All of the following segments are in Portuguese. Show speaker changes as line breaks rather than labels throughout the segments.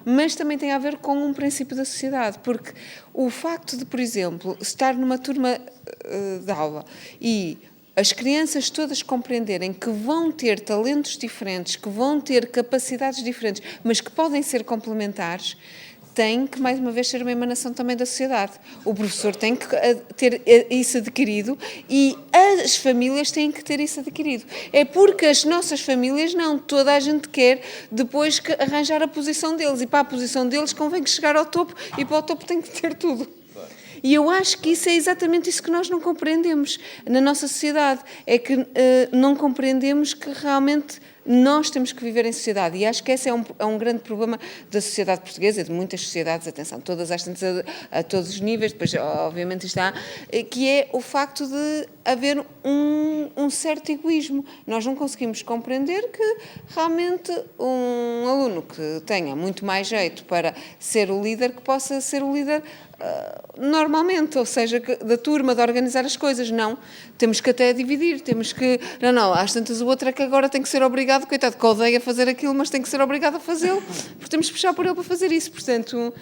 mas também tem a ver com um princípio da sociedade, porque o facto de, por exemplo, estar numa turma de aula e as crianças todas compreenderem que vão ter talentos diferentes, que vão ter capacidades diferentes, mas que podem ser complementares, tem que, mais uma vez, ser uma emanação também da sociedade. O professor tem que ter isso adquirido e as famílias têm que ter isso adquirido. É porque as nossas famílias não, toda a gente quer depois arranjar a posição deles e para a posição deles convém que chegar ao topo e para o topo tem que ter tudo. E eu acho que isso é exatamente isso que nós não compreendemos na nossa sociedade, é que não compreendemos que realmente nós temos que viver em sociedade, e acho que esse é um grande problema da sociedade portuguesa, de muitas sociedades, atenção, todas às tantas, a todos os níveis, depois obviamente está, que é o facto de haver um certo egoísmo. Nós não conseguimos compreender que realmente um aluno que tenha muito mais jeito para ser o líder, que possa ser o líder normalmente, ou seja, da turma, de organizar as coisas. Não, temos que até dividir, temos que, não, às tantas o outro é que agora tem que ser obrigado, coitado, que odeia fazer aquilo, mas tem que ser obrigado a fazê-lo, porque temos que puxar por ele para fazer isso, portanto,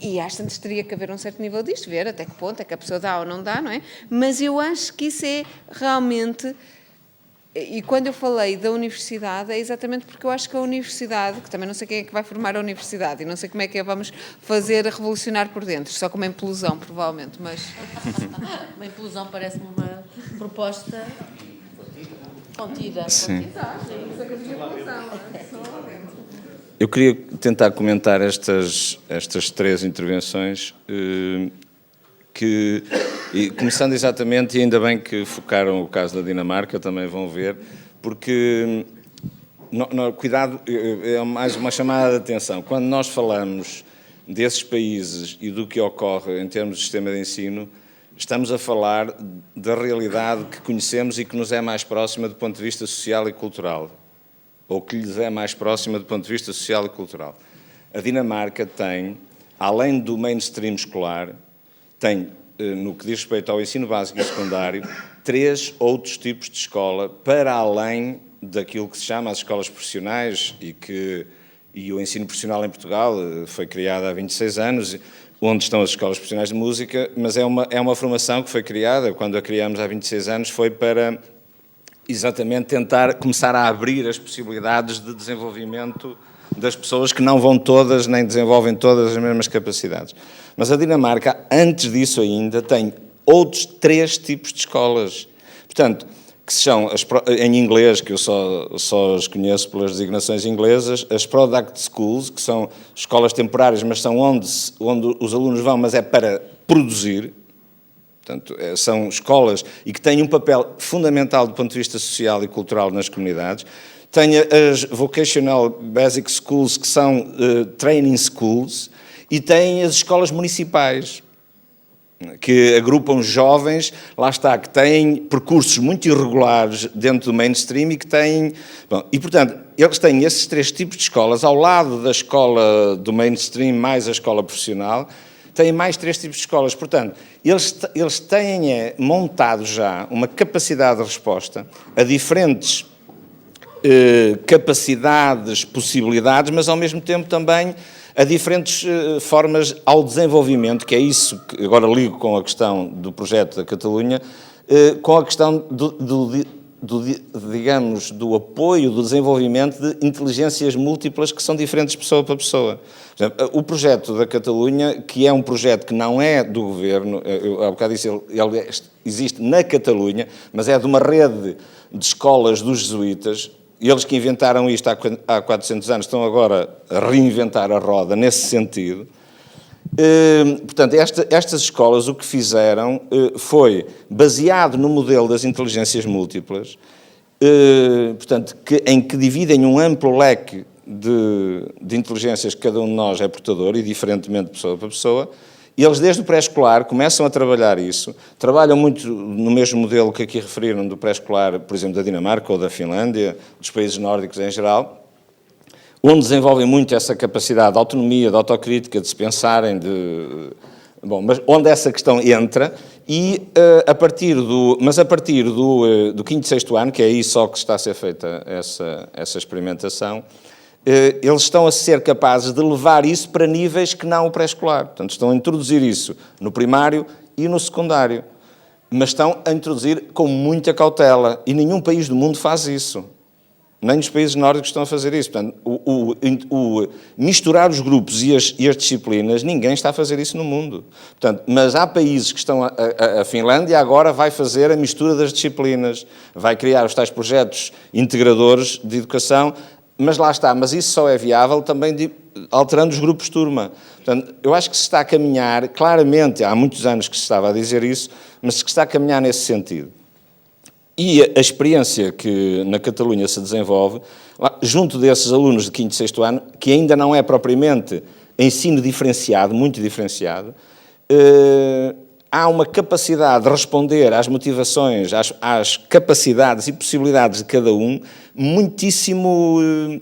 e às tantas teria que haver um certo nível disto, ver até que ponto é que a pessoa dá ou não dá, não é? Mas eu acho que isso é realmente... E quando eu falei da universidade, é exatamente porque eu acho que a universidade, que também não sei quem é que vai formar a universidade, e não sei como é que a vamos fazer revolucionar por dentro, só com uma implosão, provavelmente, mas...
Uma implosão parece-me uma proposta contida.
Sim. Eu queria tentar comentar estas 3 intervenções, e começando exatamente, e ainda bem que focaram o caso da Dinamarca, também vão ver, porque, cuidado, é mais uma chamada de atenção. Quando nós falamos desses países e do que ocorre em termos de sistema de ensino, estamos a falar da realidade que conhecemos e que nos é mais próxima do ponto de vista social e cultural, ou que lhes é mais próxima do ponto de vista social e cultural. A Dinamarca tem, além do mainstream escolar, tem, no que diz respeito ao ensino básico e secundário, 3 outros tipos de escola, para além daquilo que se chama as escolas profissionais, e o ensino profissional em Portugal foi criado há 26 anos, onde estão as escolas profissionais de música, mas é uma formação que foi criada, quando a criamos há 26 anos, foi para exatamente tentar começar a abrir as possibilidades de desenvolvimento das pessoas que não vão todas, nem desenvolvem todas as mesmas capacidades. Mas a Dinamarca, antes disso ainda, tem outros 3 tipos de escolas. Portanto, que são, em inglês, que eu só as conheço pelas designações inglesas, as Product Schools, que são escolas temporárias, mas são onde os alunos vão, mas é para produzir. Portanto, são escolas e que têm um papel fundamental do ponto de vista social e cultural nas comunidades. Tem as Vocational Basic Schools, que são training schools, e tem as escolas municipais, que agrupam jovens, lá está, que têm percursos muito irregulares dentro do mainstream e que têm... Bom, e, portanto, eles têm esses 3 tipos de escolas, ao lado da escola do mainstream mais a escola profissional, têm mais 3 tipos de escolas. Portanto, eles têm montado já uma capacidade de resposta a diferentes capacidades, possibilidades, mas ao mesmo tempo também a diferentes formas ao desenvolvimento, que é isso que agora ligo com a questão do projeto da Catalunha, com a questão digamos, do apoio, do desenvolvimento de inteligências múltiplas que são diferentes de pessoa para pessoa. Por exemplo, o projeto da Catalunha, que é um projeto que não é do governo, eu há bocado disse, ele existe na Catalunha, mas é de uma rede de escolas dos jesuítas. Eles que inventaram isto há 400 anos estão agora a reinventar a roda nesse sentido. Portanto, estas escolas o que fizeram foi, baseado no modelo das inteligências múltiplas, portanto, em que dividem um amplo leque de inteligências que cada um de nós é portador, e diferentemente de pessoa para pessoa. Eles, desde o pré-escolar, começam a trabalhar isso, trabalham muito no mesmo modelo que aqui referiram do pré-escolar, por exemplo, da Dinamarca ou da Finlândia, dos países nórdicos em geral, onde desenvolvem muito essa capacidade de autonomia, de autocrítica, de se pensarem, mas onde essa questão entra, e a partir do 5º e 6º ano, que é aí só que está a ser feita essa experimentação, eles estão a ser capazes de levar isso para níveis que não o pré-escolar. Portanto, estão a introduzir isso no primário e no secundário. Mas estão a introduzir com muita cautela. E nenhum país do mundo faz isso. Nem os países nórdicos estão a fazer isso. Portanto, misturar os grupos e as disciplinas, ninguém está a fazer isso no mundo. Portanto, mas há países que estão... A Finlândia agora vai fazer a mistura das disciplinas, vai criar os tais projetos integradores de educação, mas lá está. Mas isso só é viável também alterando os grupos de turma. Portanto, eu acho que se está a caminhar, claramente, há muitos anos que se estava a dizer isso, mas que se está a caminhar nesse sentido. E a experiência que na Catalunha se desenvolve, junto desses alunos de 5º e 6º ano, que ainda não é propriamente ensino diferenciado, muito diferenciado, há uma capacidade de responder às motivações, às capacidades e possibilidades de cada um, muitíssimo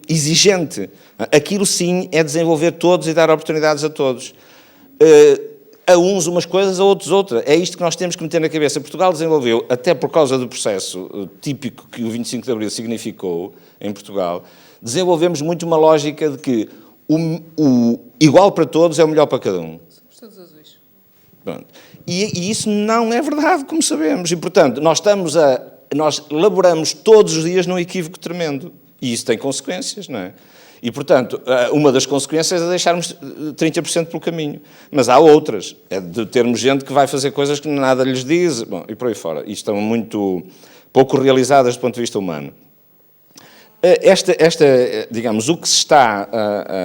exigente. Aquilo sim é desenvolver todos e dar oportunidades a todos. A uns umas coisas, a outros outras. É isto que nós temos que meter na cabeça. Portugal desenvolveu, até por causa do processo típico que o 25 de Abril significou em Portugal, desenvolvemos muito uma lógica de que o igual para todos é o melhor para cada um.
Somos todos azuis.
Pronto. E isso não é verdade, como sabemos. E, portanto, nós laboramos todos os dias num equívoco tremendo. E isso tem consequências, não é? E, portanto, uma das consequências é deixarmos 30% pelo caminho. Mas há outras. É de termos gente que vai fazer coisas que nada lhes diz, bom, e por aí fora. E estão muito pouco realizadas do ponto de vista humano. Digamos, o que se está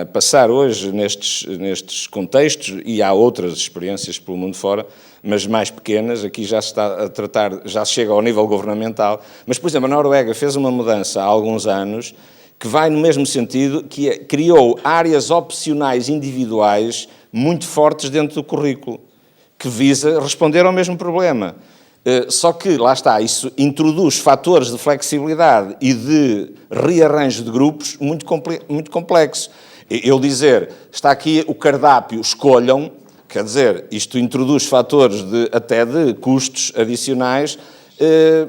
a passar hoje nestes contextos, e há outras experiências pelo mundo fora, mas mais pequenas, aqui já se está a tratar, já se chega ao nível governamental. Mas, por exemplo, a Noruega fez uma mudança há alguns anos que vai no mesmo sentido, que criou áreas opcionais individuais muito fortes dentro do currículo, que visa responder ao mesmo problema. Só que, lá está, isso introduz fatores de flexibilidade e de rearranjo de grupos muito complexo. Eu dizer, está aqui o cardápio, escolham, quer dizer, isto introduz fatores até de custos adicionais.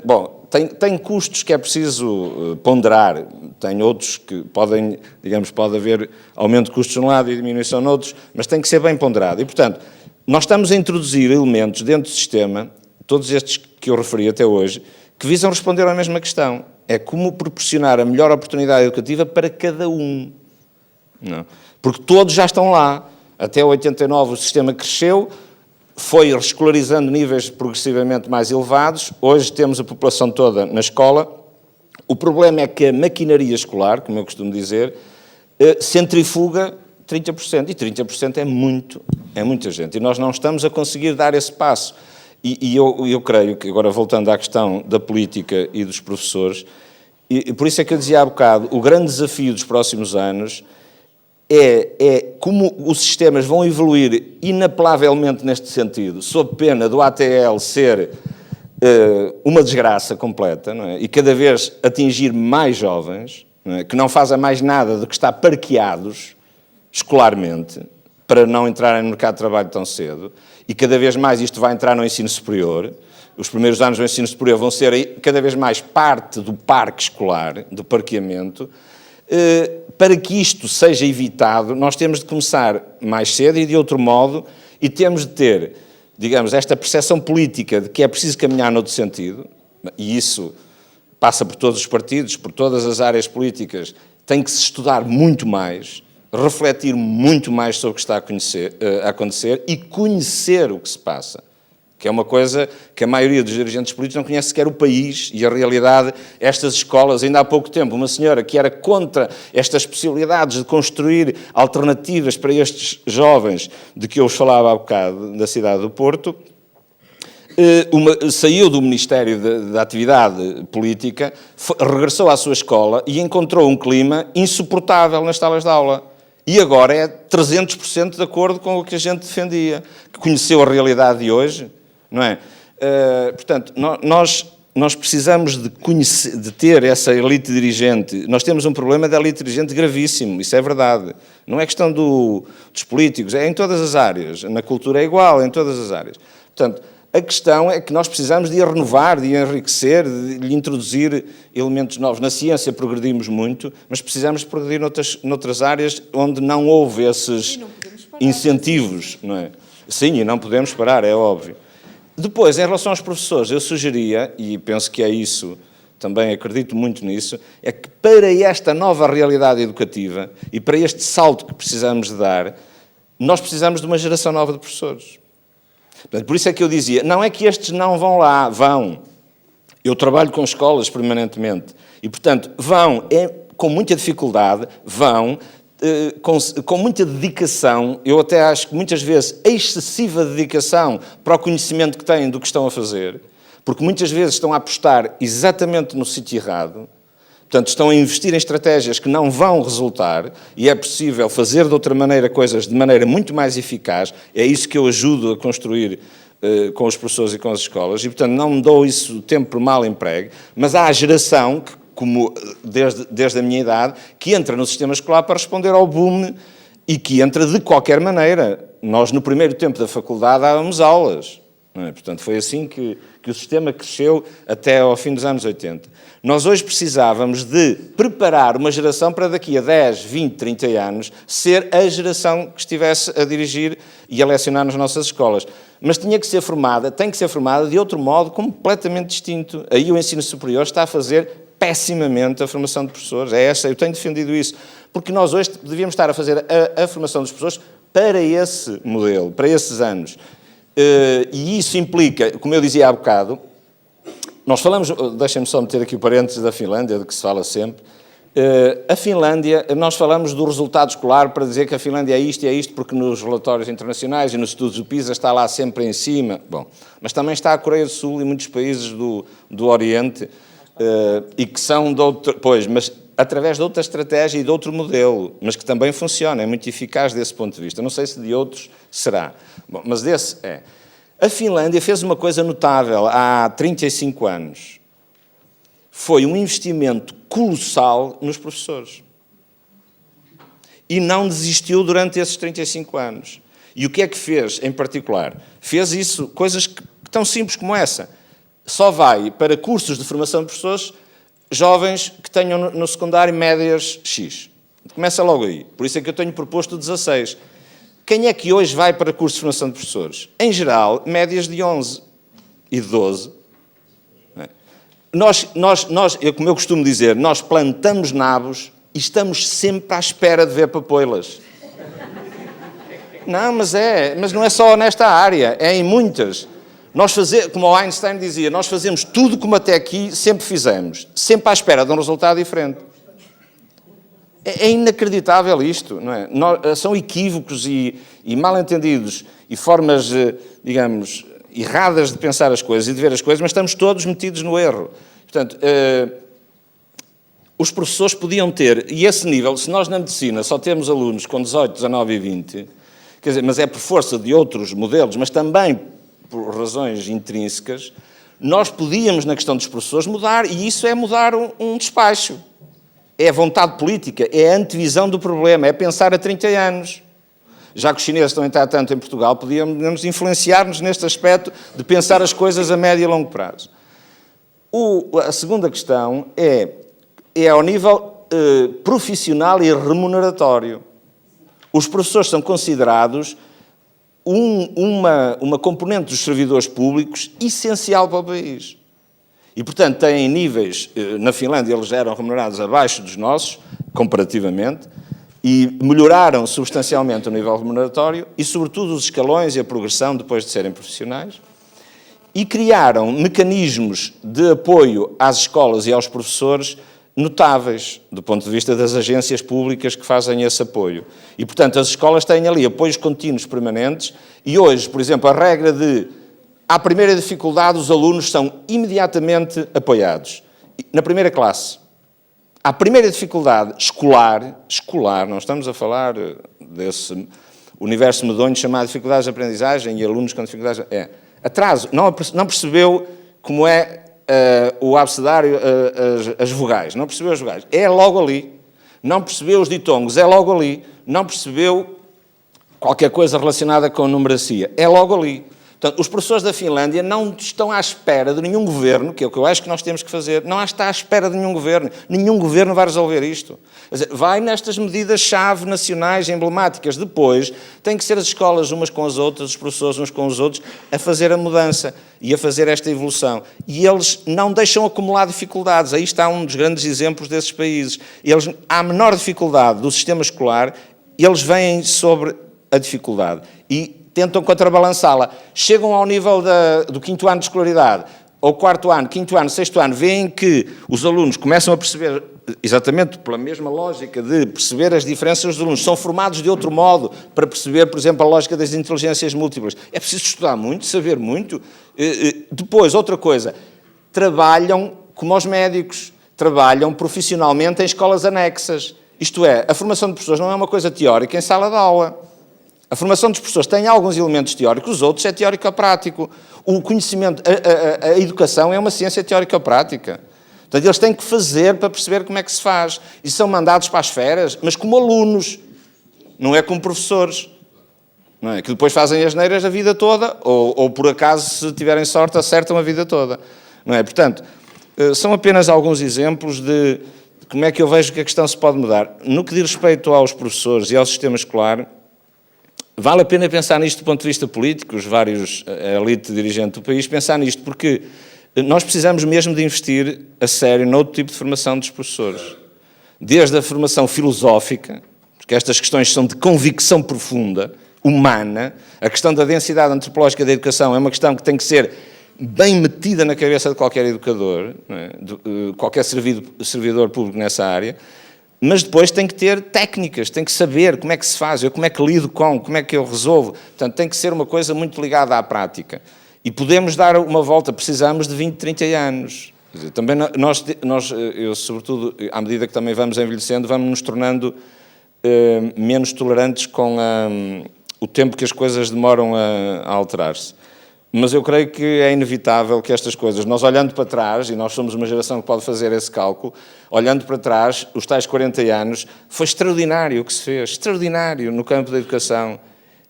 Bom, tem custos que é preciso ponderar, tem outros que podem, digamos, pode haver aumento de custos de um lado e diminuição noutros, mas tem que ser bem ponderado. E, portanto, nós estamos a introduzir elementos dentro do sistema, todos estes que eu referi até hoje, que visam responder à mesma questão. É como proporcionar a melhor oportunidade educativa para cada um. Não? Porque todos já estão lá. Até 89 o sistema cresceu, foi escolarizando níveis progressivamente mais elevados. Hoje temos a população toda na escola. O problema é que a maquinaria escolar, como eu costumo dizer, centrifuga 30%. E 30% é muita gente. E nós não estamos a conseguir dar esse passo. E eu creio que, agora voltando à questão da política e dos professores, e por isso é que eu dizia há bocado, o grande desafio dos próximos anos é como os sistemas vão evoluir inapelavelmente neste sentido, sob pena do ATL ser uma desgraça completa, não é? E cada vez atingir mais jovens, não é? Que não fazem mais nada do que estar parqueados escolarmente para não entrarem no mercado de trabalho tão cedo, e cada vez mais isto vai entrar no ensino superior. Os primeiros anos do ensino superior vão ser cada vez mais parte do parque escolar, do parqueamento. Para que isto seja evitado, nós temos de começar mais cedo e de outro modo, e temos de ter, digamos, esta percepção política de que é preciso caminhar noutro sentido, e isso passa por todos os partidos, por todas as áreas políticas, tem que se estudar muito mais, refletir muito mais sobre o que está a acontecer e conhecer o que se passa. Que é uma coisa que a maioria dos dirigentes políticos não conhece sequer o país e a realidade. Estas escolas, ainda há pouco tempo, uma senhora que era contra estas possibilidades de construir alternativas para estes jovens de que eu vos falava há bocado, da cidade do Porto, saiu do Ministério da Atividade Política, regressou à sua escola e encontrou um clima insuportável nas salas de aula. E agora é 300% de acordo com o que a gente defendia, que conheceu a realidade de hoje. Não é? Portanto, nós precisamos de ter essa elite dirigente. Nós temos um problema da elite dirigente gravíssimo, isso é verdade. Não é questão dos políticos, é em todas as áreas. Na cultura é igual, em todas as áreas. Portanto, A questão é que nós precisamos de a renovar, de a enriquecer, de lhe introduzir elementos novos. Na ciência progredimos muito, mas precisamos de progredir noutras áreas onde não houve esses incentivos, não é? Sim, e não podemos parar, é óbvio. Depois, em relação aos professores, eu sugeria, e penso que é isso, também acredito muito nisso, é que para esta nova realidade educativa e para este salto que precisamos de dar, nós precisamos de uma geração nova de professores. Portanto, por isso é que eu dizia, não é que estes não vão lá, vão. Eu trabalho com escolas permanentemente e, portanto, vão, com muita dificuldade, vão, com muita dedicação, eu até acho que muitas vezes excessiva dedicação para o conhecimento que têm do que estão a fazer, porque muitas vezes estão a apostar exatamente no sítio errado. Portanto, estão a investir em estratégias que não vão resultar e é possível fazer de outra maneira coisas de maneira muito mais eficaz. É isso que eu ajudo a construir com os professores e com as escolas e, portanto, não me dou isso tempo por mal emprego, mas há a geração, que, como desde a minha idade, que entra no sistema escolar para responder ao boom e que entra de qualquer maneira. Nós, no primeiro tempo da faculdade, dávamos aulas. Não é? Portanto, foi assim que o sistema cresceu até ao fim dos anos 80. Nós hoje precisávamos de preparar uma geração para daqui a 10, 20, 30 anos ser a geração que estivesse a dirigir e a lecionar nas nossas escolas. Mas tem que ser formada de outro modo completamente distinto. Aí o ensino superior está a fazer pessimamente a formação de professores. Eu tenho defendido isso. Porque nós hoje devíamos estar a fazer a formação dos professores para esse modelo, para esses anos. E isso implica, como eu dizia há bocado, nós falamos, deixem-me só meter aqui o parênteses da Finlândia, de que se fala sempre. A Finlândia, nós falamos do resultado escolar para dizer que a Finlândia é isto, porque nos relatórios internacionais e nos estudos do PISA está lá sempre em cima. Bom, mas também está a Coreia do Sul e muitos países do Oriente, e que são de outro, mas através de outra estratégia e de outro modelo, mas que também funciona, é muito eficaz desse ponto de vista. Não sei se de outros será. Bom, mas desse é. A Finlândia fez uma coisa notável há 35 anos. Foi um investimento colossal nos professores. E não desistiu durante esses 35 anos. E o que é que fez, em particular? Fez isso, coisas tão simples como essa. Só vai para cursos de formação de professores jovens que tenham no secundário médias X. Começa logo aí. Por isso é que eu tenho proposto 16. Quem é que hoje vai para cursos de formação de professores? Em geral, médias de 11 e de 12. Como eu costumo dizer, nós plantamos nabos e estamos sempre à espera de ver papoilas. Não, mas não é só nesta área, é em muitas. Como o Einstein dizia, nós fazemos tudo como até aqui sempre fizemos, sempre à espera de um resultado diferente. É inacreditável isto, não é? São equívocos e mal-entendidos e formas, digamos, erradas de pensar as coisas e de ver as coisas, mas estamos todos metidos no erro. Portanto, os professores podiam ter, e esse nível, se nós na medicina só temos alunos com 18, 19 e 20, quer dizer, mas é por força de outros modelos, mas também por razões intrínsecas, nós podíamos, na questão dos professores, mudar, e isso é mudar um despacho. É vontade política, é a antevisão do problema, é pensar a 30 anos. Já que os chineses estão a entrar tanto em Portugal, podíamos influenciar-nos neste aspecto de pensar as coisas a médio e longo prazo. A segunda questão é ao nível profissional e remuneratório. Os professores são considerados uma componente dos servidores públicos essencial para o país. E, portanto, têm níveis, na Finlândia eles eram remunerados abaixo dos nossos, comparativamente, e melhoraram substancialmente o nível remuneratório e, sobretudo, os escalões e a progressão depois de serem profissionais, e criaram mecanismos de apoio às escolas e aos professores notáveis, do ponto de vista das agências públicas que fazem esse apoio. E, portanto, as escolas têm ali apoios contínuos permanentes e hoje, por exemplo, a regra de à primeira dificuldade os alunos são imediatamente apoiados. Na primeira classe. À primeira dificuldade escolar, não estamos a falar desse universo medonho chamado dificuldades de aprendizagem e alunos com dificuldades... atraso, não percebeu como é o abecedário, as vogais, não percebeu as vogais, é logo ali. Não percebeu os ditongos, é logo ali. Não percebeu qualquer coisa relacionada com a numeracia, é logo ali. Portanto, os professores da Finlândia não estão à espera de nenhum governo, que é o que eu acho que nós temos que fazer, não está à espera de nenhum governo vai resolver isto. Quer dizer, vai nestas medidas-chave nacionais emblemáticas. Depois, tem que ser as escolas umas com as outras, os professores uns com os outros, a fazer a mudança e a fazer esta evolução. E eles não deixam acumular dificuldades. Aí está um dos grandes exemplos desses países. Eles, à menor dificuldade do sistema escolar, eles vêm sobre a dificuldade e tentam contrabalançá-la. Chegam ao nível do 5º ano de escolaridade, ou 4º ano, 5º ano, 6º ano, veem que os alunos começam a perceber, exatamente pela mesma lógica de perceber as diferenças dos alunos, são formados de outro modo para perceber, por exemplo, a lógica das inteligências múltiplas. É preciso estudar muito, saber muito. Depois, outra coisa, trabalham como os médicos, trabalham profissionalmente em escolas anexas. Isto é, a formação de professores não é uma coisa teórica em sala de aula. A formação dos professores tem alguns elementos teóricos, os outros é teórico-prático. O conhecimento, a educação é uma ciência teórico-prática. Portanto, eles têm que fazer para perceber como é que se faz. E são mandados para as férias, mas como alunos, não é como professores. Não é? Que depois fazem as neiras a vida toda, ou por acaso, se tiverem sorte, acertam a vida toda. Não é? Portanto, são apenas alguns exemplos de como é que eu vejo que a questão se pode mudar. No que diz respeito aos professores e ao sistema escolar, vale a pena pensar nisto do ponto de vista político, os vários, a elite dirigente do país, pensar nisto, porque nós precisamos mesmo de investir a sério noutro tipo de formação dos professores. Desde a formação filosófica, porque estas questões são de convicção profunda, humana, a questão da densidade antropológica da educação é uma questão que tem que ser bem metida na cabeça de qualquer educador, não é? De qualquer servidor público nessa área, mas depois tem que ter técnicas, tem que saber como é que se faz, como é que lido como é que eu resolvo. Portanto, tem que ser uma coisa muito ligada à prática. E podemos dar uma volta, precisamos de 20, 30 anos. Quer dizer, também eu, sobretudo, à medida que também vamos envelhecendo, vamos nos tornando menos tolerantes com o tempo que as coisas demoram a alterar-se. Mas eu creio que é inevitável que estas coisas, nós olhando para trás, e nós somos uma geração que pode fazer esse cálculo, olhando para trás, os tais 40 anos, foi extraordinário o que se fez, extraordinário no campo da educação.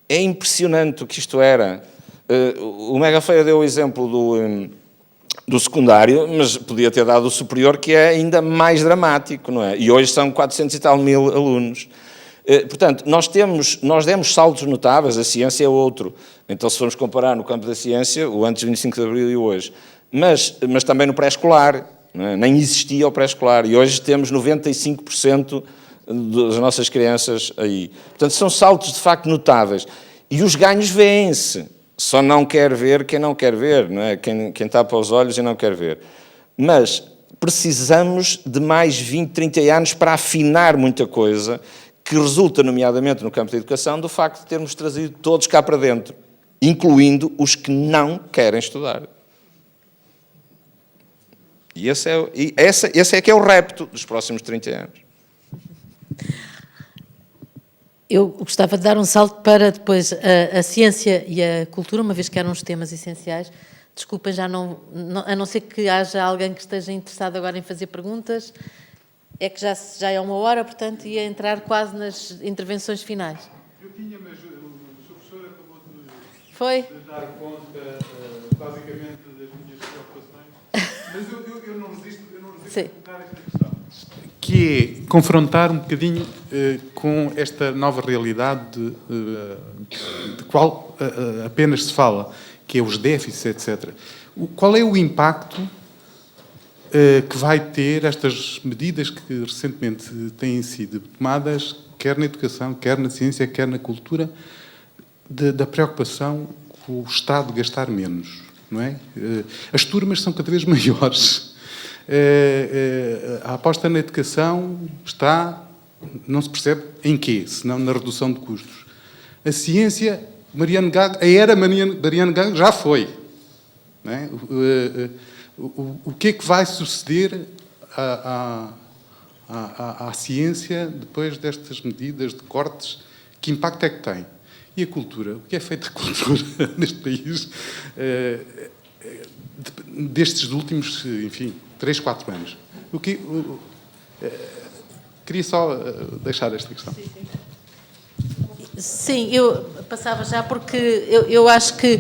É impressionante o que isto era. O Mega Feia deu o exemplo do secundário, mas podia ter dado o superior, que é ainda mais dramático, não é? E hoje são 400 e tal mil alunos. Portanto, nós demos saltos notáveis, a ciência é outro. Então, se formos comparar no campo da ciência, o antes de 25 de Abril e o hoje. Mas também no pré-escolar, não é? Nem existia o pré-escolar. E hoje temos 95% das nossas crianças aí. Portanto, são saltos de facto notáveis. E os ganhos vêem-se. Só não quer ver quem não quer ver, não é? Quem tapa os olhos e não quer ver. Mas precisamos de mais 20, 30 anos para afinar muita coisa, que resulta, nomeadamente no campo da educação, do facto de termos trazido todos cá para dentro, incluindo os que não querem estudar. E esse é que é o repto dos próximos 30 anos.
Eu gostava de dar um salto para depois a ciência e a cultura, uma vez que eram os temas essenciais. Desculpem, a não ser que haja alguém que esteja interessado agora em fazer perguntas, é que já é 1 hora, portanto, ia entrar quase nas intervenções finais.
Eu tinha, mas o Sr. Professor acabou
de
dar conta, basicamente, das minhas preocupações. Mas eu não resisto a colocar esta questão. Que é confrontar um bocadinho com esta nova realidade de qual apenas se fala, que é os déficits, etc. Qual é o impacto que vai ter estas medidas que recentemente têm sido tomadas, quer na educação, quer na ciência, quer na cultura, da preocupação com o Estado gastar menos, não é? As turmas são cada vez maiores. A aposta na educação está, não se percebe em quê, senão na redução de custos. A ciência, a era Mariano Gago já foi, não é? O que é que vai suceder à ciência depois destas medidas de cortes? Que impacto é que tem? E a cultura? O que é feito de cultura neste país destes últimos, enfim, 3, 4 anos? Queria só deixar esta questão.
Sim, eu passava já porque eu acho que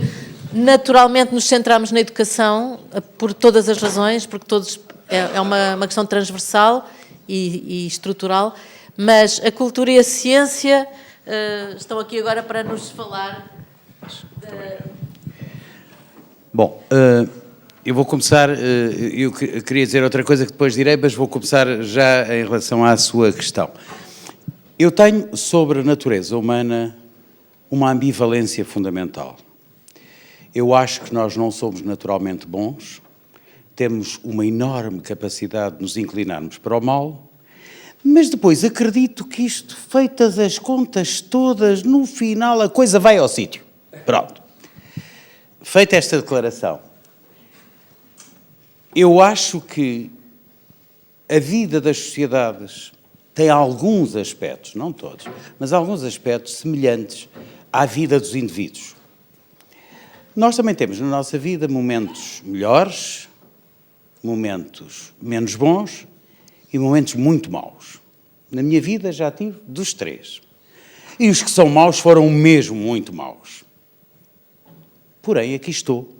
naturalmente nos centramos na educação por todas as razões, porque é uma questão transversal e estrutural, mas a cultura e a ciência estão aqui agora para nos falar.
Bom, eu vou começar, eu queria dizer outra coisa que depois direi, mas vou começar já em relação à sua questão. Eu tenho sobre a natureza humana uma ambivalência fundamental. Eu acho que nós não somos naturalmente bons, temos uma enorme capacidade de nos inclinarmos para o mal, mas depois acredito que isto, feitas as contas todas, no final a coisa vai ao sítio. Pronto. Feita esta declaração, eu acho que a vida das sociedades tem alguns aspectos, não todos, mas alguns aspectos semelhantes à vida dos indivíduos. Nós também temos na nossa vida momentos melhores, momentos menos bons e momentos muito maus. Na minha vida já tive dos três. E os que são maus foram mesmo muito maus. Porém, aqui estou,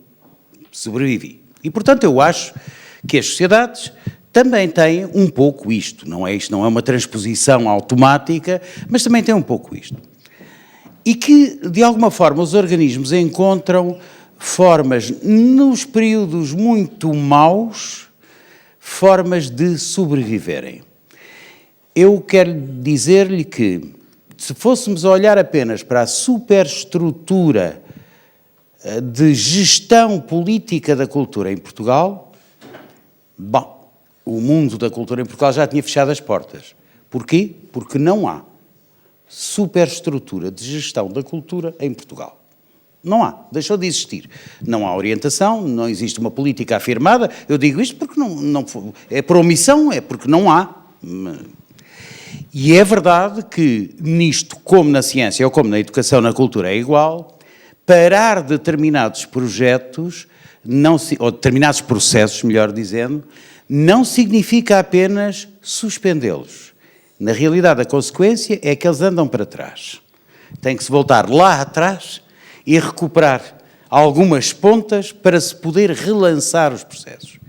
sobrevivi. E, portanto, eu acho que as sociedades também têm um pouco isto. Isto não é uma transposição automática, mas também tem um pouco isto. E que, de alguma forma, os organismos encontram formas, nos períodos muito maus, formas de sobreviverem. Eu quero dizer-lhe que, se fôssemos olhar apenas para a superestrutura de gestão política da cultura em Portugal, bom, o mundo da cultura em Portugal já tinha fechado as portas. Porquê? Porque não há superestrutura de gestão da cultura em Portugal. Não há, deixou de existir. Não há orientação, não existe uma política afirmada. Eu digo isto porque não é por omissão, é porque não há. E é verdade que nisto, como na ciência ou como na educação, na cultura, é igual. Parar determinados projetos, ou determinados processos, melhor dizendo, não significa apenas suspendê-los. Na realidade, a consequência é que eles andam para trás. Tem que se voltar lá atrás e recuperar algumas pontas para se poder relançar os processos.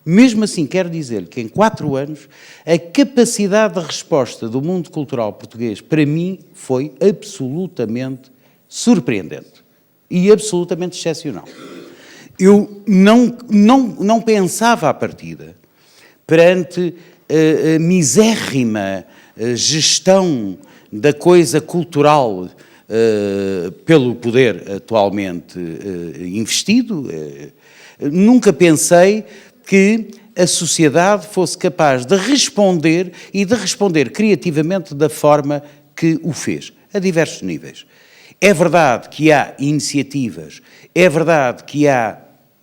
Mesmo assim, quero dizer que em 4 anos, a capacidade de resposta do mundo cultural português, para mim, foi absolutamente surpreendente. E absolutamente excepcional. Eu não pensava à partida, perante a misérrima gestão da coisa cultural pelo poder atualmente investido, nunca pensei que a sociedade fosse capaz de responder e de responder criativamente da forma que o fez, a diversos níveis. É verdade que há iniciativas, é verdade que há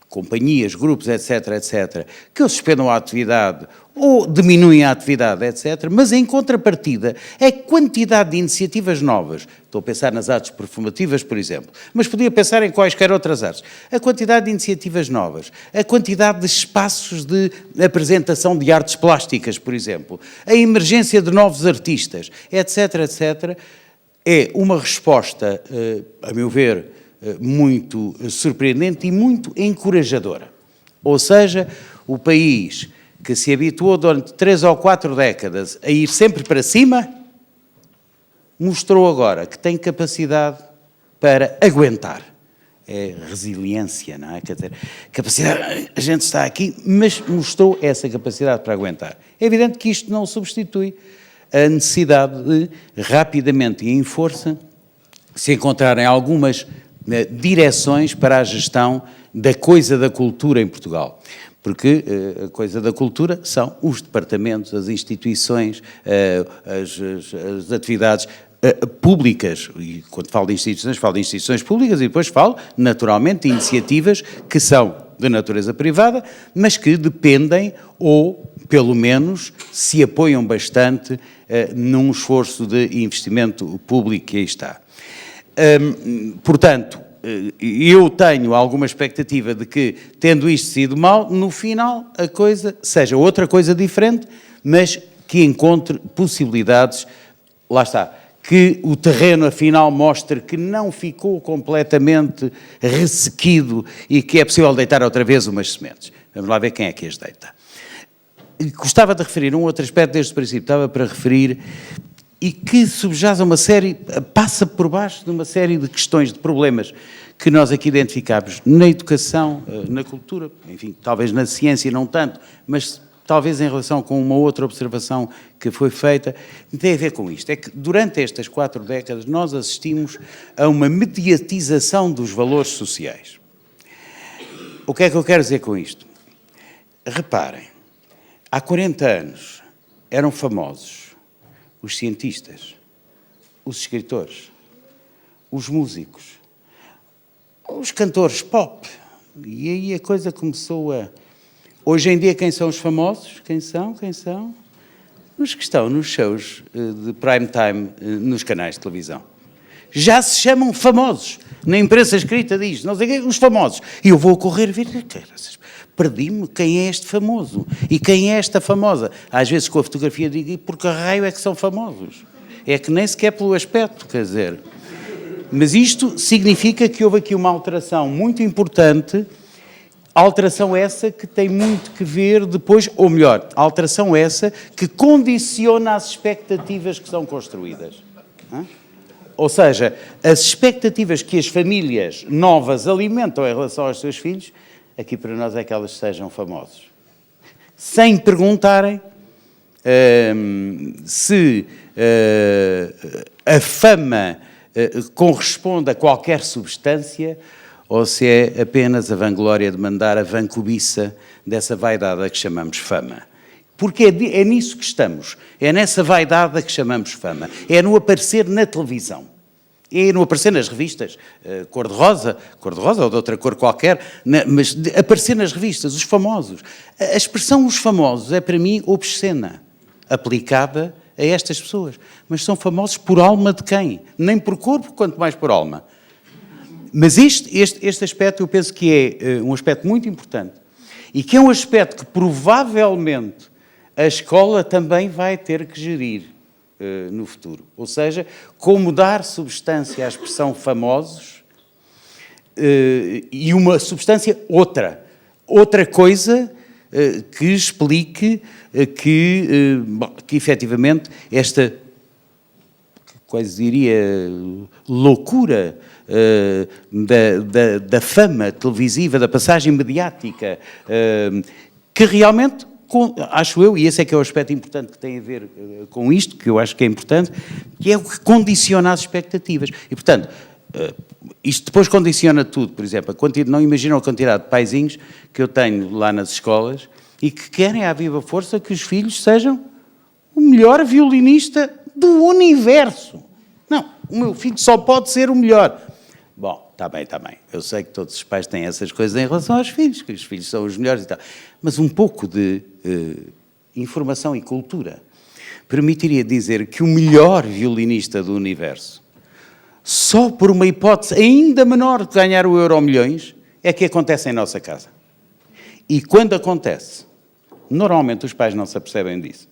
companhias, grupos, etc., etc., que ou suspendam a atividade ou diminuem a atividade, etc., mas em contrapartida, a quantidade de iniciativas novas, estou a pensar nas artes performativas, por exemplo, mas podia pensar em quaisquer outras artes, a quantidade de iniciativas novas, a quantidade de espaços de apresentação de artes plásticas, por exemplo, a emergência de novos artistas, etc., etc., é uma resposta, a meu ver, muito surpreendente e muito encorajadora. Ou seja, o país que se habituou durante 3 ou 4 décadas a ir sempre para cima, mostrou agora que tem capacidade para aguentar. É resiliência, não é? Quer dizer, capacidade, a gente está aqui, mas mostrou essa capacidade para aguentar. É evidente que isto não substitui a necessidade de, rapidamente e em força, se encontrarem algumas direções para a gestão da coisa da cultura em Portugal. Porque a coisa da cultura são os departamentos, as instituições, as atividades públicas. E quando falo de instituições públicas e depois falo, naturalmente, de iniciativas que são de natureza privada, mas que dependem ou, pelo menos, se apoiam bastante num esforço de investimento público que aí está. Portanto, eu tenho alguma expectativa de que, tendo isto sido mau, no final a coisa seja outra coisa diferente, mas que encontre possibilidades, lá está, que o terreno, afinal, mostre que não ficou completamente ressequido e que é possível deitar outra vez umas sementes. Vamos lá ver quem é que as deita. Gostava de referir um outro aspecto desde o princípio, estava para referir, e que subjaz a uma série, passa por baixo de uma série de questões, de problemas que nós aqui identificámos na educação, na cultura, enfim, talvez na ciência não tanto, mas talvez em relação com uma outra observação que foi feita, tem a ver com isto. É que durante estas 4 décadas nós assistimos a uma mediatização dos valores sociais. O que é que eu quero dizer com isto? Reparem, há 40 anos eram famosos os cientistas, os escritores, os músicos, os cantores pop. E aí a coisa começou a... Hoje em dia quem são os famosos? Quem são? Os que estão nos shows de prime time nos canais de televisão. Já se chamam famosos. Na imprensa escrita diz, não sei o quê, os famosos. E eu vou correr ver... Perdi-me quem é este famoso e quem é esta famosa. Às vezes com a fotografia digo, e por que raio é que são famosos? É que nem sequer pelo aspecto, quer dizer. Mas isto significa que houve aqui uma alteração muito importante, alteração essa que tem muito que ver depois, ou melhor, alteração essa que condiciona as expectativas que são construídas. Ou seja, as expectativas que as famílias novas alimentam em relação aos seus filhos, aqui para nós é que elas sejam famosos. Sem perguntarem se a fama corresponde a qualquer substância ou se é apenas a vanglória de mandar a vancobiça dessa vaidade a que chamamos fama. Porque é nisso que estamos, é nessa vaidade a que chamamos fama, é no aparecer na televisão. E no aparecer nas revistas, cor-de-rosa ou de outra cor qualquer, mas aparecer nas revistas, os famosos. A expressão os famosos é para mim obscena, aplicada a estas pessoas. Mas são famosos por alma de quem? Nem por corpo, quanto mais por alma. Mas este aspecto eu penso que é um aspecto muito importante e que é um aspecto que provavelmente a escola também vai ter que gerir no futuro. Ou seja, como dar substância à expressão famosos e uma substância outra coisa que explique que efetivamente esta, quase diria, loucura da fama televisiva, da passagem mediática, que realmente, acho eu, e esse é que é o aspecto importante que tem a ver com isto, que eu acho que é importante, que é o que condiciona as expectativas. E, portanto, isto depois condiciona tudo. Por exemplo, não imaginam a quantidade de paizinhos que eu tenho lá nas escolas e que querem à viva força que os filhos sejam o melhor violinista do universo. Não, o meu filho só pode ser o melhor. Bom, está bem. Eu sei que todos os pais têm essas coisas em relação aos filhos, que os filhos são os melhores e tal. Mas um pouco de informação e cultura permitiria dizer que o melhor violinista do universo, só por uma hipótese ainda menor de ganhar o Euromilhões, é que acontece em nossa casa. E quando acontece, normalmente os pais não se apercebem disso.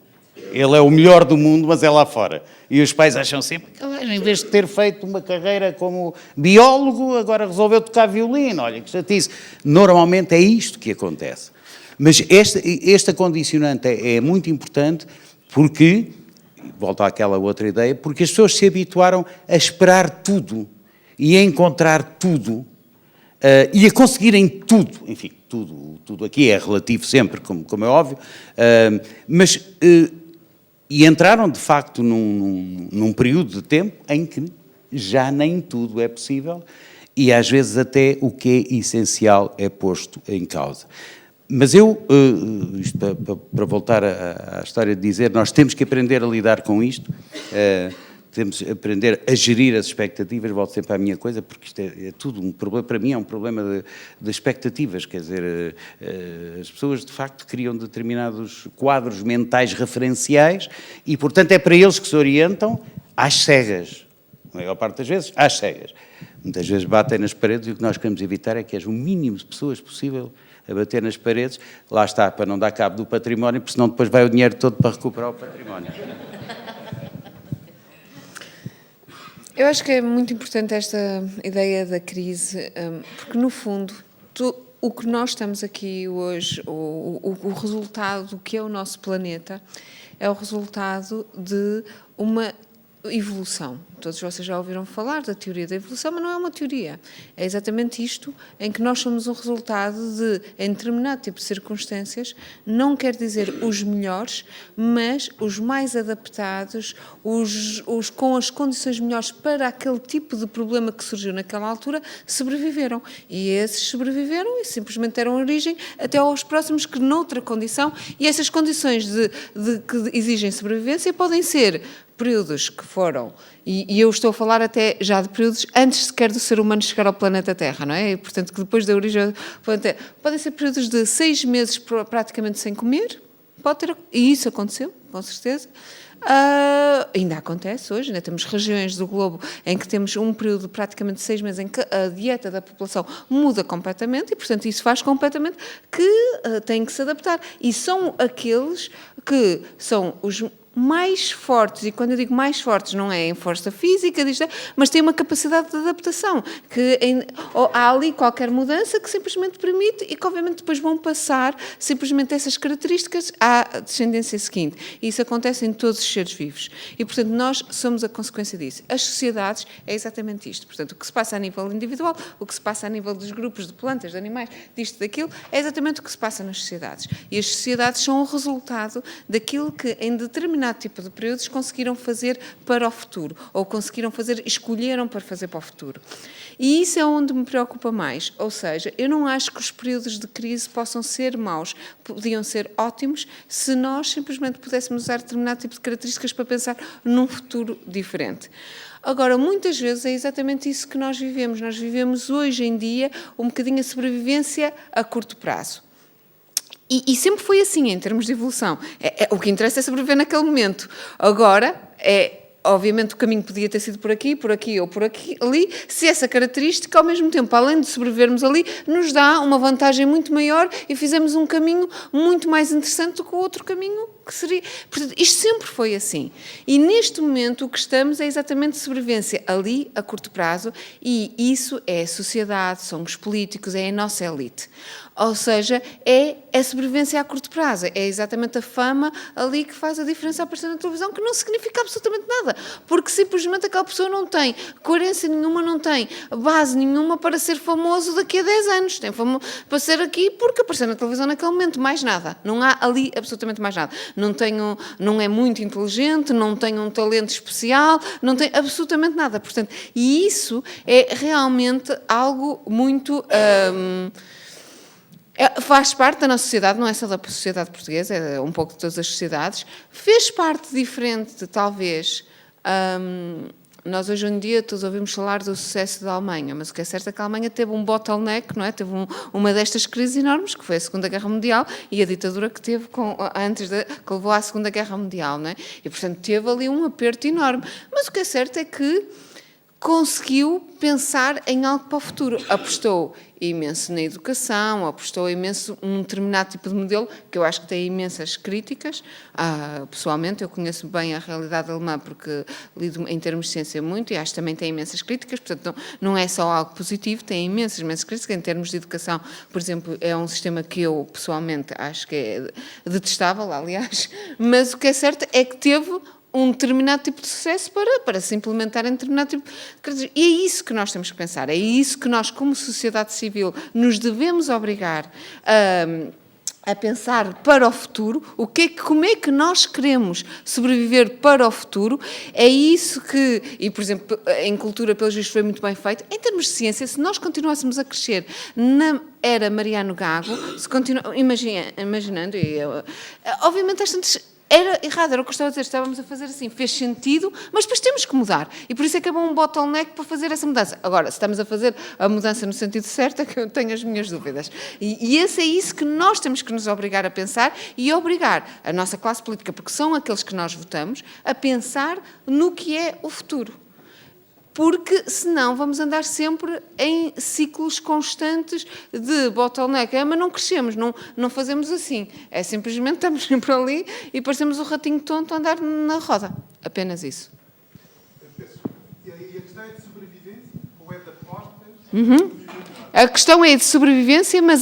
Ele é o melhor do mundo, mas é lá fora. E os pais acham sempre que, em vez de ter feito uma carreira como biólogo, agora resolveu tocar violino. Olha, que chatice. Normalmente é isto que acontece. Mas esta condicionante é muito importante porque, volto àquela outra ideia, porque as pessoas se habituaram a esperar tudo e a encontrar tudo e a conseguirem tudo. Enfim, tudo aqui é relativo sempre, como é óbvio, mas... E entraram, de facto, num período de tempo em que já nem tudo é possível e, às vezes, até o que é essencial é posto em causa. Mas isto para voltar à história de dizer, nós temos que aprender a lidar com isto, temos que aprender a gerir as expectativas, volto sempre à minha coisa, porque isto é tudo um problema, para mim é um problema de expectativas, quer dizer, as pessoas de facto criam determinados quadros mentais referenciais e, portanto, é para eles que se orientam às cegas, a maior parte das vezes, às cegas. Muitas vezes batem nas paredes e o que nós queremos evitar é que haja o mínimo de pessoas possível a bater nas paredes, lá está, para não dar cabo do património, porque senão depois vai o dinheiro todo para recuperar o património.
Eu acho que é muito importante esta ideia da crise, porque, no fundo, o que nós estamos aqui hoje, o resultado do que é o nosso planeta, é o resultado de uma evolução. Todos vocês já ouviram falar da teoria da evolução, mas não é uma teoria. É exatamente isto, em que nós somos um resultado de, em determinado tipo de circunstâncias, não quer dizer os melhores, mas os mais adaptados, os com as condições melhores para aquele tipo de problema que surgiu naquela altura, sobreviveram. E esses sobreviveram e simplesmente deram origem até aos próximos que noutra condição, e essas condições que exigem sobrevivência podem ser períodos que foram, e eu estou a falar até já de períodos antes sequer do ser humano chegar ao planeta Terra, não é? E, portanto, que depois da origem ao planeta Terra, podem ser períodos de 6 meses praticamente sem comer, e isso aconteceu, com certeza. Ainda acontece hoje, ainda temos regiões do globo em que temos um período de praticamente 6 meses em que a dieta da população muda completamente e, portanto, isso faz completamente que têm que se adaptar. E são aqueles que são os mais fortes, e quando eu digo mais fortes não é em força física, mas têm uma capacidade de adaptação, que há ali qualquer mudança que simplesmente permite e que obviamente depois vão passar simplesmente essas características à descendência seguinte. E isso acontece em todos os seres vivos. E, portanto, nós somos a consequência disso. As sociedades é exatamente isto. Portanto, o que se passa a nível individual, o que se passa a nível dos grupos de plantas, de animais, disto, daquilo, é exatamente o que se passa nas sociedades. E as sociedades são o resultado daquilo que, em determinado tipo de períodos, conseguiram fazer para o futuro, ou escolheram para fazer para o futuro. E isso é onde me preocupa mais, ou seja, eu não acho que os períodos de crise possam ser maus, podiam ser ótimos se nós simplesmente pudéssemos usar determinado tipo de características para pensar num futuro diferente. Agora, muitas vezes é exatamente isso que nós vivemos. Nós vivemos hoje em dia um bocadinho a sobrevivência a curto prazo. E sempre foi assim, em termos de evolução. O que interessa é sobreviver naquele momento. Agora, obviamente o caminho podia ter sido por aqui ou por aqui, ali, se essa característica, ao mesmo tempo, além de sobrevivermos ali, nos dá uma vantagem muito maior e fizemos um caminho muito mais interessante do que o outro caminho que seria. Portanto, isto sempre foi assim. E neste momento o que estamos é exatamente sobrevivência ali, a curto prazo, e isso é a sociedade, são os políticos, é a nossa elite. Ou seja, é a sobrevivência a curto prazo, é exatamente a fama ali que faz a diferença a aparecer na televisão, que não significa absolutamente nada, porque simplesmente aquela pessoa não tem coerência nenhuma, não tem base nenhuma para ser famoso daqui a 10 anos, tem fama para ser aqui porque apareceu na televisão naquele momento, mais nada, não há ali absolutamente mais nada, não é muito inteligente, não tem um talento especial, não tem absolutamente nada, portanto, e isso é realmente algo muito... faz parte da nossa sociedade, não é só da sociedade portuguesa, é um pouco de todas as sociedades. Fez parte diferente de, talvez, nós hoje em dia todos ouvimos falar do sucesso da Alemanha, mas o que é certo é que a Alemanha teve um bottleneck, não é? Teve uma destas crises enormes, que foi a Segunda Guerra Mundial e a ditadura que teve que levou à Segunda Guerra Mundial, não é? E, portanto, teve ali um aperto enorme. Mas o que é certo é que conseguiu pensar em algo para o futuro. Apostou imenso na educação, apostou imenso num determinado tipo de modelo, que eu acho que tem imensas críticas. Pessoalmente, eu conheço bem a realidade alemã, porque lido em termos de ciência muito, e acho que também tem imensas críticas, portanto, não é só algo positivo, tem imensas críticas. Em termos de educação, por exemplo, é um sistema que eu, pessoalmente, acho que é detestável, aliás, mas o que é certo é que teve um determinado tipo de sucesso para se implementar em determinado tipo de... E é isso que nós temos que pensar, é isso que nós, como sociedade civil, nos devemos obrigar a pensar para o futuro, como é que nós queremos sobreviver para o futuro. É isso que, e por exemplo, em cultura, pelos vistos, foi muito bem feito. Em termos de ciência, se nós continuássemos a crescer na era Mariano Gago, imaginando, obviamente às tantas... Era errado, era o que eu estava a dizer, estávamos a fazer assim, fez sentido, mas depois temos que mudar. E por isso é que é bom um bottleneck para fazer essa mudança. Agora, se estamos a fazer a mudança no sentido certo, é que eu tenho as minhas dúvidas. E esse é isso que nós temos que nos obrigar a pensar e obrigar a nossa classe política, porque são aqueles que nós votamos, a pensar no que é o futuro. Porque, senão, vamos andar sempre em ciclos constantes de bottleneck. Mas não crescemos, não fazemos assim. É simplesmente estamos sempre ali e parecemos o ratinho tonto a andar na roda. Apenas isso.
E a questão
A questão é de sobrevivência, mas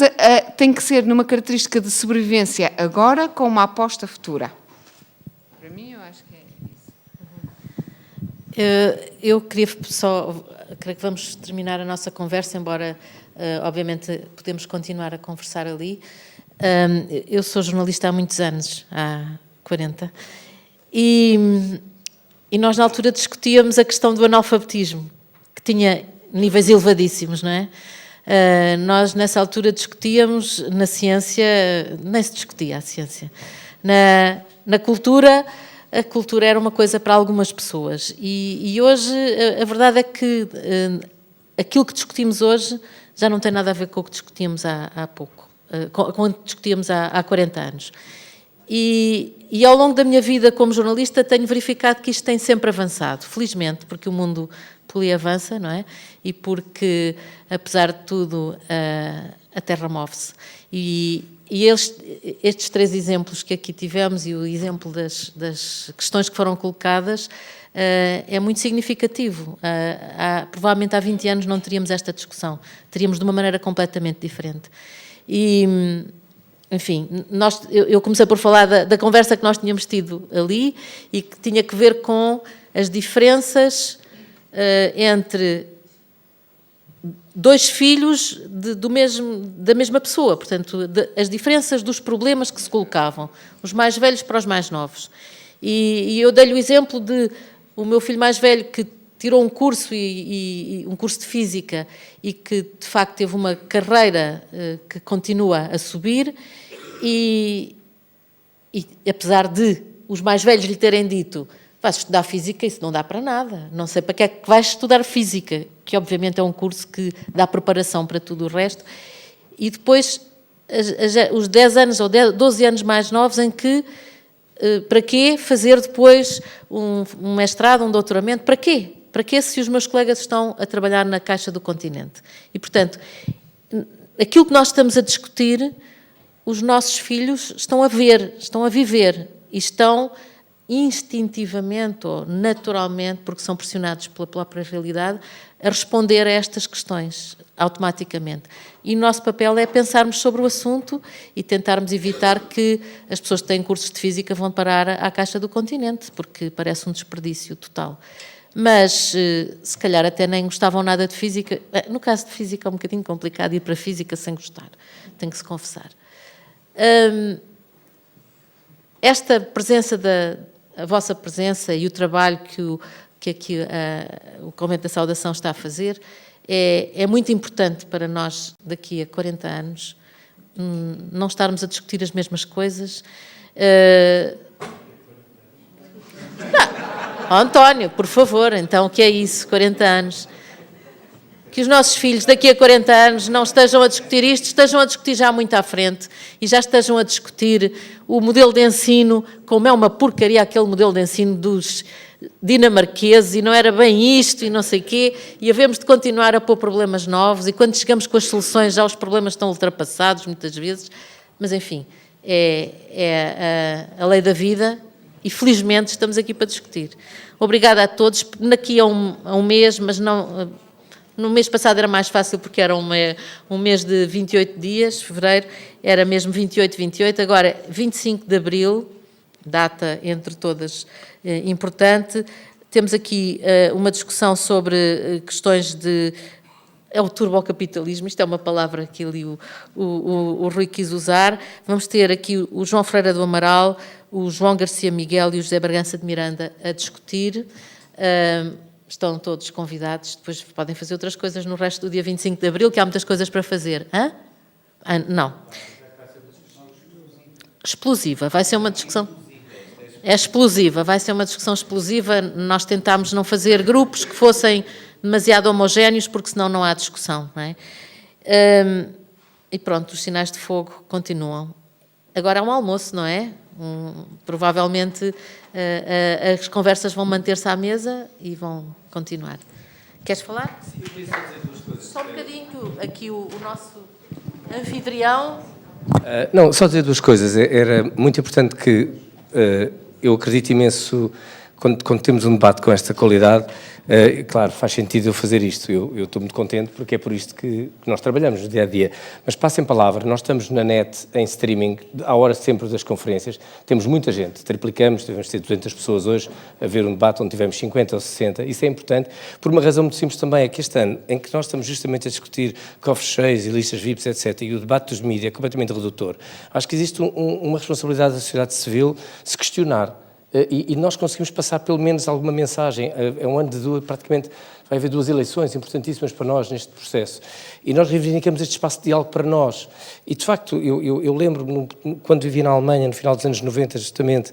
tem que ser numa característica de sobrevivência agora com uma aposta futura. Para mim, eu acho que é isso.
Eu queria só... Creio que vamos terminar a nossa conversa, embora, obviamente, podemos continuar a conversar ali. Eu sou jornalista há muitos anos, há 40, e nós, na altura, discutíamos a questão do analfabetismo, que tinha níveis elevadíssimos, não é? Nós, nessa altura, discutíamos na ciência, nem se discutia a ciência. Na cultura, a cultura era uma coisa para algumas pessoas. E hoje, a verdade é que aquilo que discutimos hoje já não tem nada a ver com o que discutíamos há pouco, com o que discutíamos há 40 anos. E ao longo da minha vida como jornalista tenho verificado que isto tem sempre avançado, felizmente, porque o mundo avança, não é? E porque, apesar de tudo, a Terra move-se. E estes 3 exemplos que aqui tivemos e o exemplo das questões que foram colocadas é muito significativo. Provavelmente há 20 anos não teríamos esta discussão, teríamos de uma maneira completamente diferente. E, enfim, eu comecei por falar da conversa que nós tínhamos tido ali e que tinha que ver com as diferenças entre 2 filhos da mesma pessoa, portanto, as diferenças dos problemas que se colocavam, os mais velhos para os mais novos. E eu dei-lhe o exemplo de o meu filho mais velho que tirou um curso, um curso de Física, e que, de facto, teve uma carreira que continua a subir, e apesar de os mais velhos lhe terem dito: vais estudar Física, isso não dá para nada. Não sei para que é que vais estudar Física, que obviamente é um curso que dá preparação para tudo o resto. E depois, os 10 anos ou 12 anos mais novos, em que, para quê fazer depois um mestrado, um doutoramento? Para quê? Para quê se os meus colegas estão a trabalhar na Caixa do Continente? E, portanto, aquilo que nós estamos a discutir, os nossos filhos estão a ver, estão a viver e estão instintivamente ou naturalmente, porque são pressionados pela própria realidade, a responder a estas questões automaticamente. E o nosso papel é pensarmos sobre o assunto e tentarmos evitar que as pessoas que têm cursos de Física vão parar à Caixa do Continente, porque parece um desperdício total. Mas, se calhar, até nem gostavam nada de Física. No caso de Física é um bocadinho complicado ir para a Física sem gostar, tem que se confessar. Esta presença a vossa presença e o trabalho que aqui o Convento da Saudação está a fazer é muito importante para nós daqui a 40 anos, não estarmos a discutir as mesmas coisas. Não, António, por favor, então o que é isso, 40 anos? Que os nossos filhos daqui a 40 anos não estejam a discutir isto, estejam a discutir já muito à frente e já estejam a discutir o modelo de ensino, como é uma porcaria aquele modelo de ensino dos dinamarqueses e não era bem isto e não sei o quê, e havemos de continuar a pôr problemas novos e quando chegamos com as soluções já os problemas estão ultrapassados muitas vezes, mas enfim, é a lei da vida e felizmente estamos aqui para discutir. Obrigada a todos, daqui a um mês, mas não... No mês passado era mais fácil porque era um mês de 28 dias, fevereiro, era mesmo 28, agora 25 de abril, data entre todas importante. Temos aqui uma discussão sobre questões de... É o turbocapitalismo, isto é uma palavra que ali o Rui quis usar. Vamos ter aqui o João Ferreira do Amaral, o João Garcia Miguel e o José Bragança de Miranda a discutir. Estão todos convidados, depois podem fazer outras coisas no resto do dia 25 de abril, que há muitas coisas para fazer. Não. Explosiva, vai ser uma discussão... É explosiva, vai ser uma discussão explosiva. Nós tentámos não fazer grupos que fossem demasiado homogéneos, porque senão não há discussão, não é? E pronto, os sinais de fogo continuam. Agora há um almoço, não é? Provavelmente as conversas vão manter-se à mesa e vão continuar. Queres falar?
Sim, eu queria só dizer 2 coisas.
Só um bocadinho, aqui o nosso anfitrião.
Não, só dizer 2 coisas. Era muito importante que eu acredito imenso, quando temos um debate com esta qualidade, Claro, faz sentido eu fazer isto. Eu estou muito contente porque é por isto que nós trabalhamos no dia a dia. Mas passem palavra, nós estamos na net, em streaming, à hora sempre das conferências. Temos muita gente, triplicamos, devemos ter 200 pessoas hoje a ver um debate onde tivemos 50 ou 60. Isso é importante por uma razão muito simples também, é que este ano, em que nós estamos justamente a discutir cofres cheios e listas VIPs, etc., e o debate dos mídias é completamente redutor, acho que existe uma responsabilidade da sociedade civil se questionar. E nós conseguimos passar pelo menos alguma mensagem. É um ano de praticamente vai haver 2 eleições importantíssimas para nós neste processo. E nós reivindicamos este espaço de diálogo para nós. E, de facto, eu lembro-me, quando vivi na Alemanha, no final dos anos 90, justamente,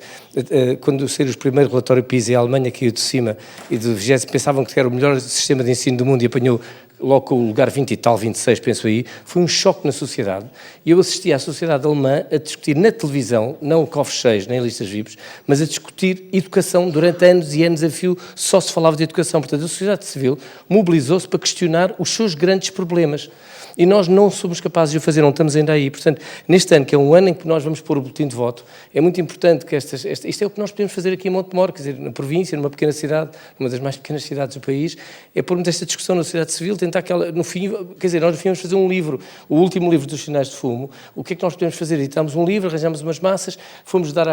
quando saiu o primeiro relatório PISA e a Alemanha caiu de cima e do 20º, pensavam que era o melhor sistema de ensino do mundo e apanhou logo com o lugar 20 e tal, 26, penso aí, foi um choque na sociedade. E eu assisti à sociedade alemã a discutir na televisão, não cofres cheios, nem listas VIPs, mas a discutir educação durante anos e anos a fio, só se falava de educação. Portanto, a sociedade civil mobilizou-se para questionar os seus grandes problemas. E nós não somos capazes de o fazer, não estamos ainda aí. Portanto, neste ano, que é um ano em que nós vamos pôr o boletim de voto, é muito importante que isto é o que nós podemos fazer aqui em Montemor, quer dizer, na província, numa pequena cidade, numa das mais pequenas cidades do país, é pormos esta discussão na sociedade civil, tentar aquela, no fim, quer dizer, nós no fim vamos fazer um livro, o último livro dos Sinais de Fumo. O que é que nós podemos fazer? Editamos um livro, arranjamos umas massas, fomos dar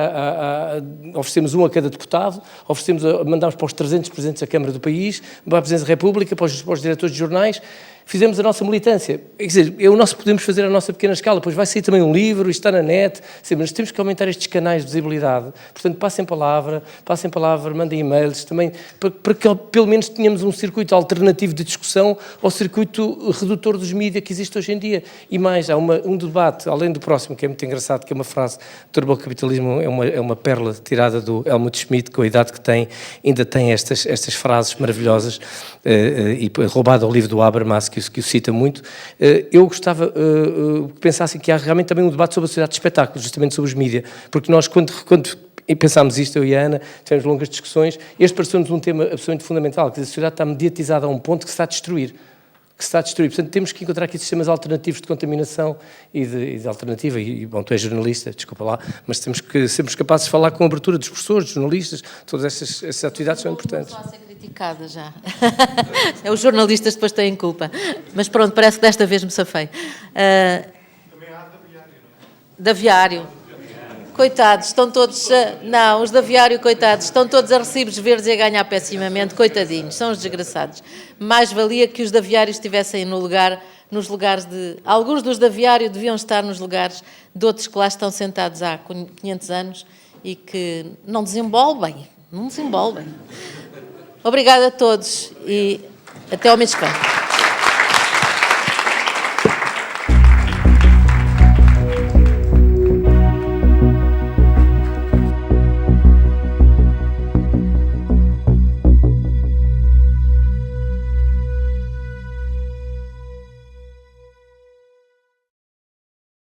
oferecemos um a cada deputado, mandámos para os 300 presidentes da Câmara do país, para a Presidência da República, para os diretores de jornais, fizemos a nossa militância. Quer dizer, podemos fazer a nossa pequena escala, depois vai sair também um livro, isto está na net, mas temos que aumentar estes canais de visibilidade. Portanto, passem palavra, mandem e-mails, também, para que pelo menos tenhamos um circuito alternativo de discussão ao circuito redutor dos mídias que existe hoje em dia. E mais, há um debate, além do próximo, que é muito engraçado, que é uma frase, o turbocapitalismo é uma pérola tirada do Helmut Schmidt, com a idade que tem, ainda tem estas frases maravilhosas, e roubado ao livro do Habermas, que o cita muito. Eu gostava que pensassem que há realmente também um debate sobre a sociedade de espetáculos, justamente sobre os mídias, porque nós, quando pensámos isto, eu e a Ana, tivemos longas discussões, este pareceu-nos um tema absolutamente fundamental, que a sociedade está mediatizada a um ponto que se está a destruir. Portanto, temos que encontrar aqui sistemas alternativos de contaminação e de alternativa. E, bom, tu és jornalista, desculpa lá, mas temos que sermos capazes de falar com a abertura dos professores, dos jornalistas, todas essas atividades são importantes.
Estou a ser criticada já. Os jornalistas depois têm culpa. Mas pronto, parece que desta vez me safei.
Também há da Viário, não é?
Da Viário. Coitados, estão todos... Não, os da Viário, coitados, estão todos a recibos verdes e a ganhar pessimamente. Coitadinhos, são os desgraçados. Mais valia que os da Viário estivessem nos lugares de... Alguns dos da Viário deviam estar nos lugares de outros que lá estão sentados há 500 anos e que não desembolbem. Obrigada a todos e até ao mês que vem.